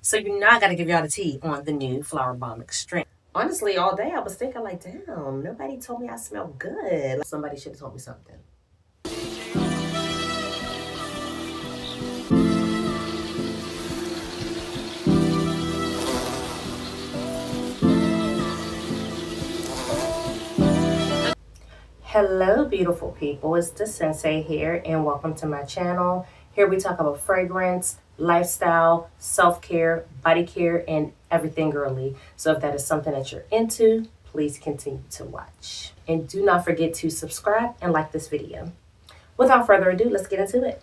So you know I gotta give y'all the tea on the new Flowerbomb Extreme. Honestly, all day I was thinking like, damn, nobody told me I smell good. Like, somebody should have told me something. Hello, beautiful people. It's the Sensei here, and welcome to my channel. Here we talk about fragrance, lifestyle, self-care, body care, and everything girly. So if that is something that you're into, please continue to watch. And do not forget to subscribe and like this video. Without further ado, let's get into it.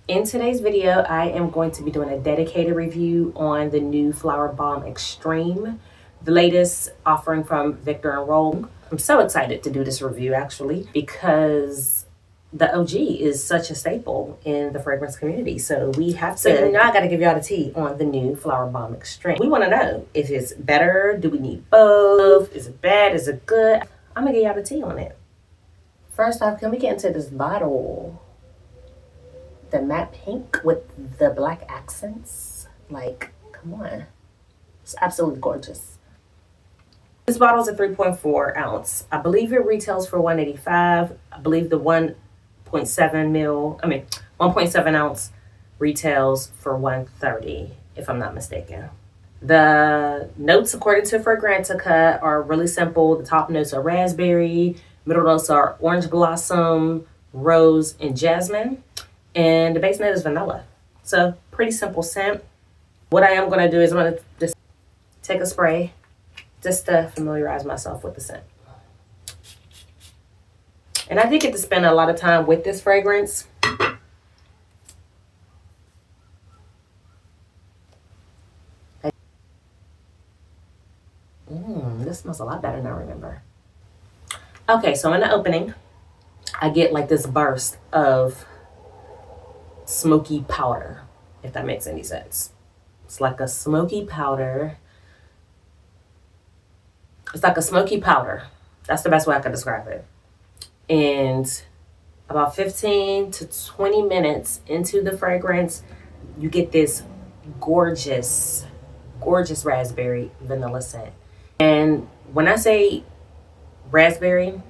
In today's video, I am going to be doing a dedicated review on the new Flowerbomb Extreme, the latest offering from Viktor and Rolf. I'm so excited to do this review actually because the OG is such a staple in the fragrance community. So we have to, so you know I gotta give y'all the tea on the new Flowerbomb Extreme. We wanna know if it's better, do we need both? Is it bad, is it good? I'm gonna give y'all the tea on it. First off, can we get into this bottle? The matte pink with the black accents. Like, come on. It's absolutely gorgeous. This bottle is a 3.4 ounce. I believe it retails for $185. I believe the 1.7 ounce retails for $130, if I'm not mistaken. The notes, according to Fragrantica, are really simple. The top notes are raspberry, middle notes are orange blossom, rose, and jasmine. And the base note is vanilla. So pretty simple scent. What I am gonna do is I'm gonna just take a spray just to familiarize myself with the scent. And I did get to spend a lot of time with this fragrance. This smells a lot better than I remember. Okay, so in the opening, I get like this burst of smoky powder, if that makes any sense. It's like a smoky powder. It's like a smoky powder. That's the best way I could describe it. And about 15 to 20 minutes into the fragrance, you get this gorgeous, gorgeous raspberry vanilla scent. And when I say raspberry,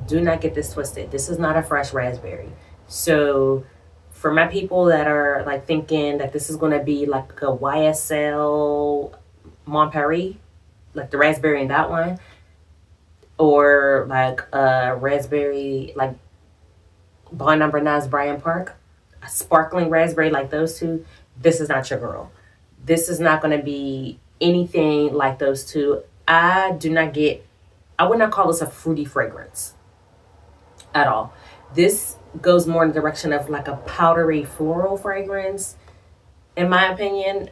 do not get this twisted. This is not a fresh raspberry. So for my people that are like thinking that this is going to be like a YSL Montpellier, like the raspberry in that one, or like a raspberry like Bond Number 9's Bryant Park, a sparkling raspberry like those two, this is not your girl. This is not going to be anything like those two. I would not call this a fruity fragrance at all. This goes more in the direction of like a powdery floral fragrance, in my opinion.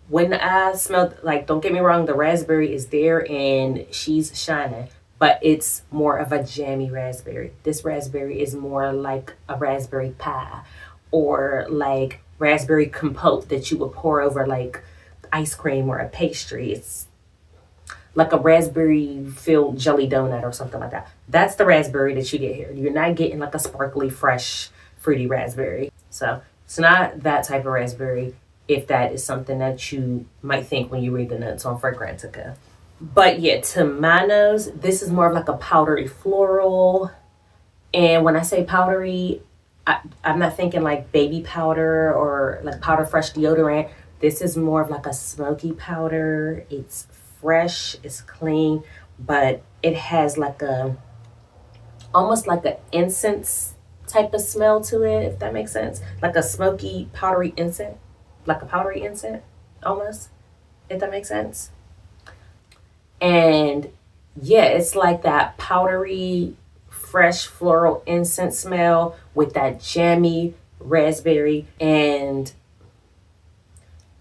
When I smelled, like, don't get me wrong, the raspberry is there and she's shining, but it's more of a jammy raspberry. This raspberry is more like a raspberry pie or like raspberry compote that you would pour over like ice cream or a pastry. It's like a raspberry filled jelly donut or something like that. That's the raspberry that you get here. You're not getting like a sparkly, fresh, fruity raspberry. So it's not that type of raspberry, if that is something that you might think when you read the notes on Fragrantica. But yeah, to my nose, this is more of like a powdery floral. And when I say powdery, I'm not thinking like baby powder or like powder fresh deodorant. This is more of like a smoky powder. It's fresh, it's clean, but it has like almost like an incense type of smell to it, if that makes sense. Like a smoky, powdery incense. Like a powdery incense, almost, if that makes sense. And yeah, it's like that powdery, fresh floral incense smell with that jammy raspberry, and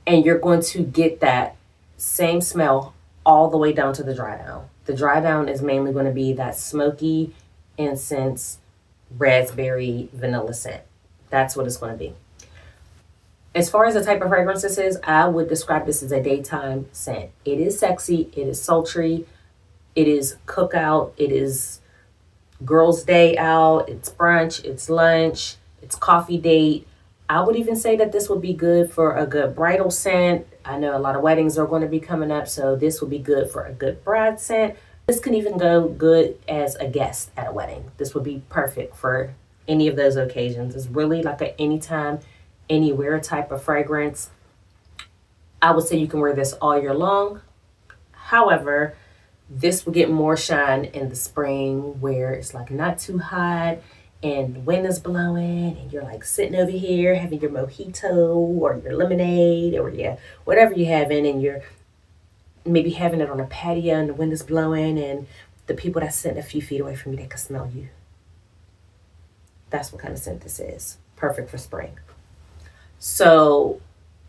you're going to get that same smell all the way down to the dry down. The dry down is mainly going to be that smoky incense raspberry vanilla scent. That's what it's going to be. As far as the type of fragrance this is, I would describe this as a daytime scent. It is sexy, it is sultry, it is cookout, it is girls' day out, it's brunch, it's lunch, it's coffee date. I would even say that this would be good for a good bridal scent. I know a lot of weddings are going to be coming up, so this would be good for a good bride scent. This can even go good as a guest at a wedding. This would be perfect for any of those occasions. It's really like an anytime, anywhere type of fragrance. I would say you can wear this all year long. However, this will get more shine in the spring where it's like not too hot and the wind is blowing and you're like sitting over here having your mojito or your lemonade or yeah, whatever you're having, and you're maybe having it on a patio and the wind is blowing and the people that's sitting a few feet away from you, they can smell you. That's what kind of scent this is. Perfect for spring. So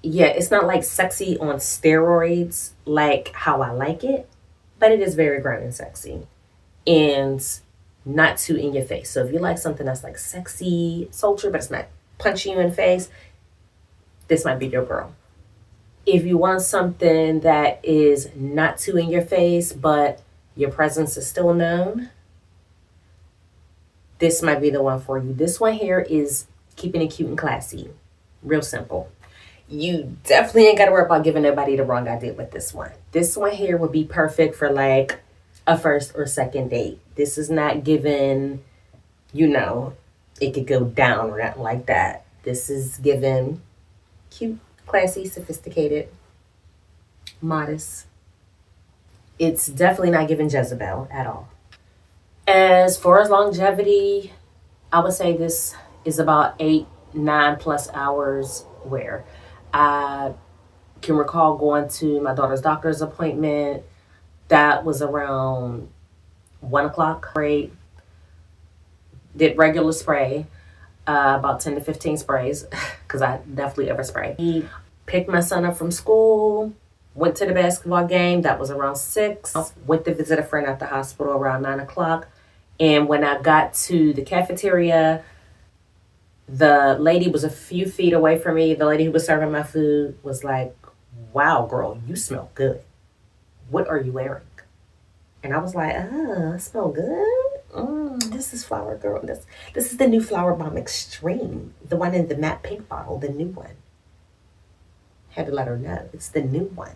yeah, it's not like sexy on steroids like how I like it, but it is very grown and sexy and not too in your face. So if you like something that's like sexy, sultry, but it's not punching you in the face, this might be your girl. If you want something that is not too in your face, but your presence is still known, this might be the one for you. This one here is keeping it cute and classy. Real simple. You definitely ain't got to worry about giving nobody the wrong idea with this one. This one here would be perfect for like a first or second date. This is not given, it could go down or nothing like that. This is given cute, classy, sophisticated, modest. It's definitely not giving Jezebel at all. As far as longevity, I would say this is about 8-9+ hours wear. I can recall going to my daughter's doctor's appointment. That was around 1 o'clock. Great. Did regular spray, about 10 to 15 sprays, because I definitely overspray. Picked my son up from school, went to the basketball game. That was around 6. Went to visit a friend at the hospital around 9 o'clock. And when I got to the cafeteria, the lady was a few feet away from me. The lady who was serving my food was like, "Wow, girl, you smell good. What are you wearing?" And I was like, "Oh, I smell good. This is Flower Girl. This is the new Flowerbomb Extreme, the one in the matte pink bottle, the new one." Had to let her know it's the new one,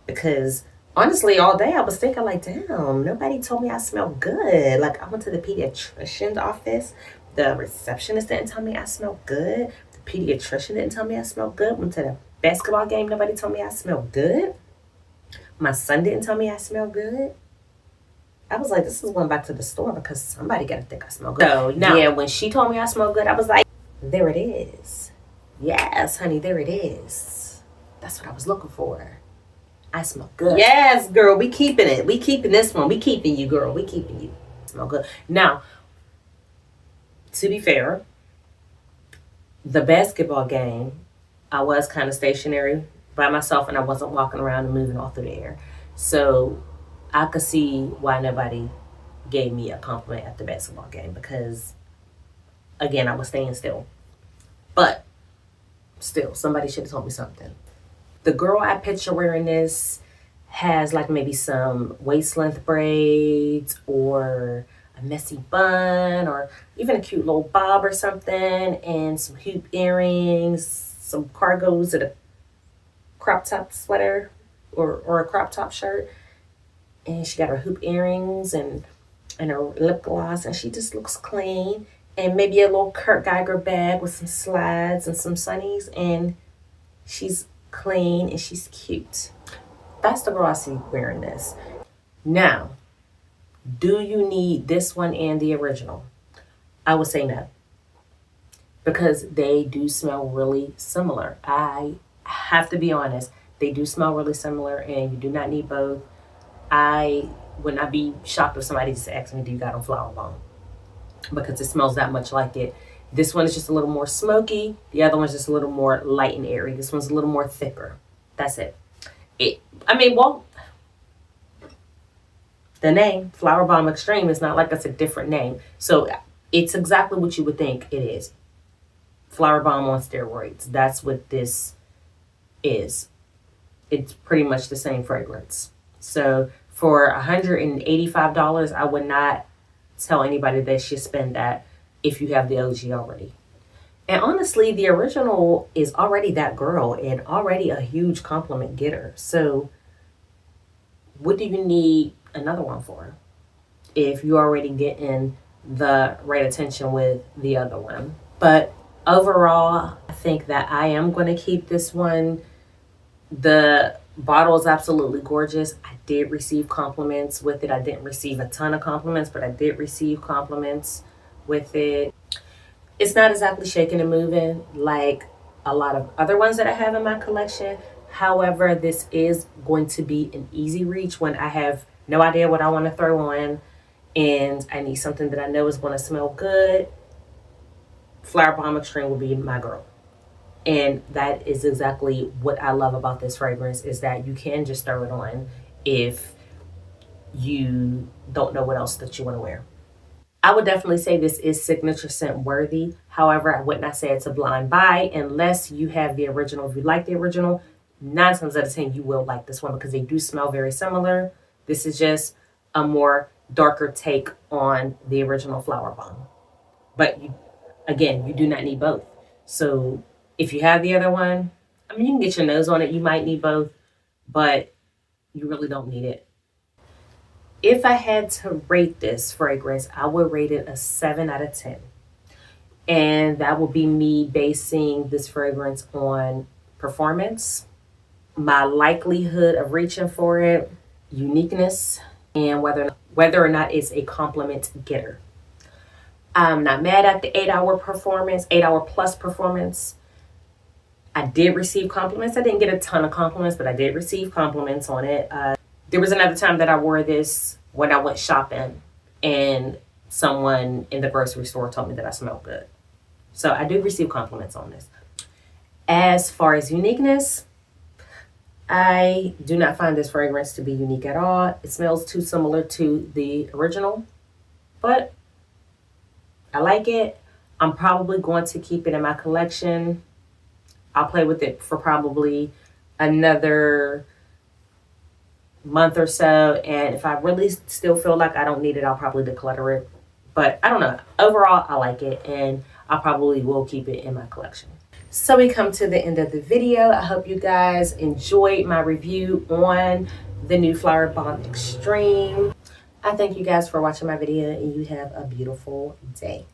because honestly, all day I was thinking like, damn, nobody told me I smell good. Like, I went to the pediatrician's office. The receptionist didn't tell me I smelled good. The pediatrician didn't tell me I smelled good. Went to the basketball game. Nobody told me I smelled good. My son didn't tell me I smelled good. I was like, this is going back to the store because somebody got to think I smell good. So, yeah, when she told me I smelled good, I was like, there it is. Yes, honey, there it is. That's what I was looking for. I smell good. Yes, girl, we keeping it. We keeping this one. We keeping you, girl. We keeping you. Smell good. Now, to be fair, the basketball game, I was kind of stationary by myself and I wasn't walking around and moving all through the air. So I could see why nobody gave me a compliment at the basketball game, because, again, I was staying still. But still, somebody should have told me something. The girl I picture wearing this has like maybe some waist length braids or a messy bun or even a cute little bob or something, and some hoop earrings, some cargos, and a crop top sweater or a crop top shirt. And she got her hoop earrings and her lip gloss, and she just looks clean. And maybe a little Kurt Geiger bag with some slides and some sunnies, and she's clean and she's cute. That's the girl I see wearing this. Now, do you need this one and the original? I would say no, because they do smell really similar. I have to be honest, they do smell really similar, and you do not need both. I would not be shocked if somebody just asked me, do you got on Flowerbomb? Because it smells that much like it. This one is just a little more smoky. The other one's just a little more light and airy. This one's a little more thicker. That's it. The name Flowerbomb Extreme is not like it's a different name. So it's exactly what you would think it is. Flowerbomb on steroids. That's what this is. It's pretty much the same fragrance. So for $185, I would not tell anybody they should spend that if you have the OG already. And honestly, the original is already that girl and already a huge compliment getter. So what do you need another one for if you're already getting the right attention with the other one? But overall, I think that I am going to keep this one. The bottle is absolutely gorgeous. I did receive compliments with it. I didn't receive a ton of compliments, but I did receive compliments with it. It's not exactly shaking and moving like a lot of other ones that I have in my collection. However, this is going to be an easy reach when I have no idea what I want to throw on and I need something that I know is going to smell good. Flowerbomb Extreme will be my girl. And that is exactly what I love about this fragrance, is that you can just throw it on if you don't know what else that you want to wear. I would definitely say this is signature scent worthy. However, I would not say it's a blind buy unless you have the original. If you like the original, 9 times out of 10 you will like this one because they do smell very similar. This is just a more darker take on the original Flower Bomb. But again, you do not need both. So if you have the other one, I mean, you can get your nose on it. You might need both, but you really don't need it. If I had to rate this fragrance, I would rate it a 7 out of 10. And that would be me basing this fragrance on performance, my likelihood of reaching for it, uniqueness, and whether or not it's a compliment getter. I'm not mad at the 8-hour performance, 8-hour plus performance. I did receive compliments. I didn't get a ton of compliments, but I did receive compliments on it. There was another time that I wore this when I went shopping and someone in the grocery store told me that I smelled good. So I do receive compliments on this. As far as uniqueness, I do not find this fragrance to be unique at all. It smells too similar to the original, but I like it. I'm probably going to keep it in my collection. I'll play with it for probably another month or so, and if I really still feel like I don't need it, I'll probably declutter it. But I don't know. Overall, I like it, and I probably will keep it in my collection. So we come to the end of the video. I hope you guys enjoyed my review on the new Flowerbomb Extreme. I thank you guys for watching my video, and you have a beautiful day.